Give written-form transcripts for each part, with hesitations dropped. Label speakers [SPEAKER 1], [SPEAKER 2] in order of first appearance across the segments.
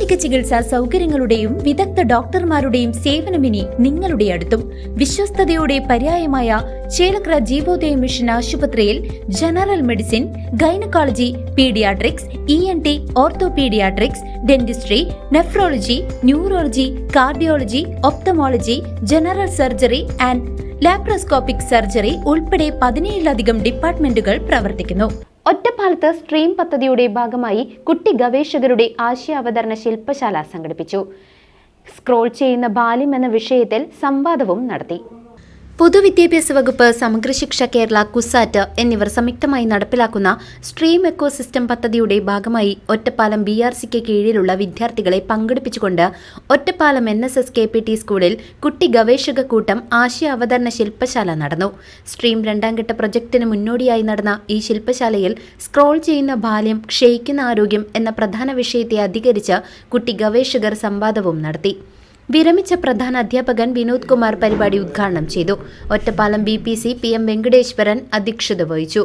[SPEAKER 1] ആധുനിക ചികിത്സാ സൗകര്യങ്ങളുടെയും വിദഗ്ധ ഡോക്ടർമാരുടെയും സേവനമിനി നിങ്ങളുടെ അടുത്തും. വിശ്വസ്തതയുടെ പര്യായമായ ചേലക്കര ജീവോദയ മിഷൻ ആശുപത്രിയിൽ general medicine, gynaecology, paediatrics, ENT, ഓർത്തോപീഡിയാട്രിക്സ്, dentistry, nephrology, neurology, cardiology, ophthalmology, general surgery and laparoscopic surgery ഉൾപ്പെടെ 17ലധികം ഡിപ്പാർട്ട്മെന്റുകൾ പ്രവർത്തിക്കുന്നു. ഒറ്റപ്പാലത്ത് സ്ട്രീം പദ്ധതിയുടെ ഭാഗമായി കുട്ടി ഗവേഷകരുടെ ആശയാവതരണ ശില്പശാല സംഘടിപ്പിച്ചു. സ്ക്രോൾ ചെയ്യുന്ന ബാല്യം എന്ന വിഷയത്തിൽ സംവാദവും നടത്തി. പൊതുവിദ്യാഭ്യാസ വകുപ്പ്, സമഗ്ര ശിക്ഷ കേരള, കുസാറ്റ് എന്നിവർ സംയുക്തമായി നടപ്പിലാക്കുന്ന സ്ട്രീം എക്കോസിസ്റ്റം പദ്ധതിയുടെ ഭാഗമായി ഒറ്റപ്പാലം BRCക്ക് കീഴിലുള്ള വിദ്യാർത്ഥികളെ പങ്കെടുപ്പിച്ചുകൊണ്ട് ഒറ്റപ്പാലം NSS KPT സ്കൂളിൽ കുട്ടി ഗവേഷക കൂട്ടം ആശയ അവതരണ ശില്പശാല നടന്നു. സ്ട്രീം 2ാം ഘട്ട പ്രൊജക്ടിന് മുന്നോടിയായി നടന്ന ഈ ശില്പശാലയിൽ സ്ക്രോൾ ചെയ്യുന്ന ബാല്യം, ക്ഷയിക്കുന്ന ആരോഗ്യം എന്ന പ്രധാന വിഷയത്തെ അധികരിച്ച് കുട്ടി ഗവേഷകർ സംവാദവും നടത്തി. വിരമിച്ച പ്രധാന അധ്യാപകൻ വിനോദ് കുമാർ പരിപാടി ഉദ്ഘാടനം ചെയ്തു. ഒറ്റപ്പാലം BPC PM വെങ്കടേശ്വരൻ അധ്യക്ഷത വഹിച്ചു.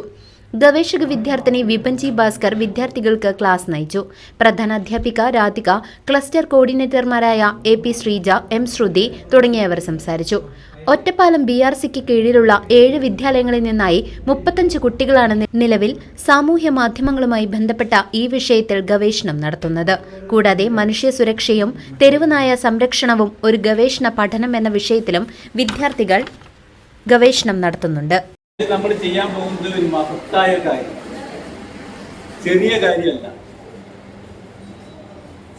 [SPEAKER 1] ഗവേഷക വിദ്യാർത്ഥിനി വിപഞ്ചി ഭാസ്കർ വിദ്യാർത്ഥികൾക്ക് ക്ലാസ് നയിച്ചു. പ്രധാന അധ്യാപിക രാധിക, ക്ലസ്റ്റർ കോർഡിനേറ്റർമാരായ AP ശ്രീജ, M ശ്രുതി തുടങ്ങിയവർ സംസാരിച്ചു. ഒറ്റപ്പാലം BRCക്ക് കീഴിലുള്ള 7 വിദ്യാലയങ്ങളിൽ നിന്നായി 35 കുട്ടികളാണ് നിലവിൽ സാമൂഹ്യ മാധ്യമങ്ങളുമായി ബന്ധപ്പെട്ട ഈ വിഷയത്തിൽ ഗവേഷണം നടത്തുന്നത്. കൂടാതെ മനുഷ്യ സുരക്ഷയും തെരുവുനായ സംരക്ഷണവും ഒരു ഗവേഷണ പഠനം എന്ന വിഷയത്തിലും വിദ്യാർത്ഥികൾ ഗവേഷണം നടത്തുന്നുണ്ട്.
[SPEAKER 2] നമ്മൾ ചെയ്യാൻ പോകുന്നത് ഒരു മഹത്തായ കാര്യം, ചെറിയ കാര്യമല്ല.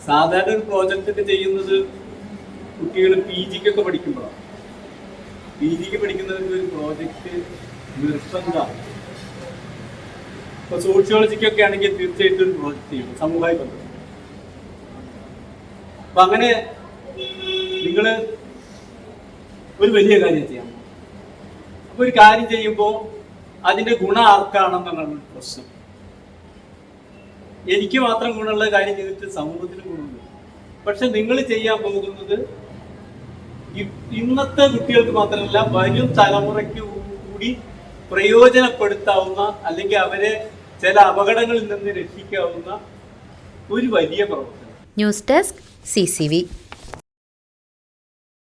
[SPEAKER 2] സാധാരണ ഒരു പ്രോജക്റ്റ് ചെയ്യുന്നത് കുട്ടികൾ PGക്കൊക്കെ പഠിക്കുമ്പോഴാണ്. PGക്ക് പഠിക്കുന്നവർക്ക് ഒരു പ്രോജക്റ്റ് നിർബന്ധമാണ്. ഇപ്പൊ സോഷ്യോളജിക്കൊക്കെ ആണെങ്കിൽ തീർച്ചയായിട്ടും ഒരു പ്രോജക്റ്റ് ചെയ്യും, സമൂഹമായി ബന്ധം. അപ്പൊ അങ്ങനെ നിങ്ങൾ ഒരു വലിയ കാര്യം ചെയ്യാം. അപ്പൊ ഒരു കാര്യം ചെയ്യുമ്പോൾ അതിന്റെ ഗുണം ആർക്കാണെന്നാണ് പ്രശ്നം. എനിക്ക് മാത്രം ഗുണമുള്ള കാര്യം ചെയ്തിട്ട് സമൂഹത്തിന് ഗുണമുണ്ട്. പക്ഷെ നിങ്ങൾ ചെയ്യാൻ പോകുന്നത് ഇന്നത്തെ കുട്ടികൾക്ക് മാത്രമല്ല, വരും തലമുറയ്ക്ക് കൂടി പ്രയോജനപ്പെടുത്താവുന്ന, അല്ലെങ്കിൽ അവരെ ചില അപകടങ്ങളിൽ നിന്ന് രക്ഷിക്കാവുന്ന ഒരു വലിയ പ്രവർത്തനം.
[SPEAKER 1] News desk CCV.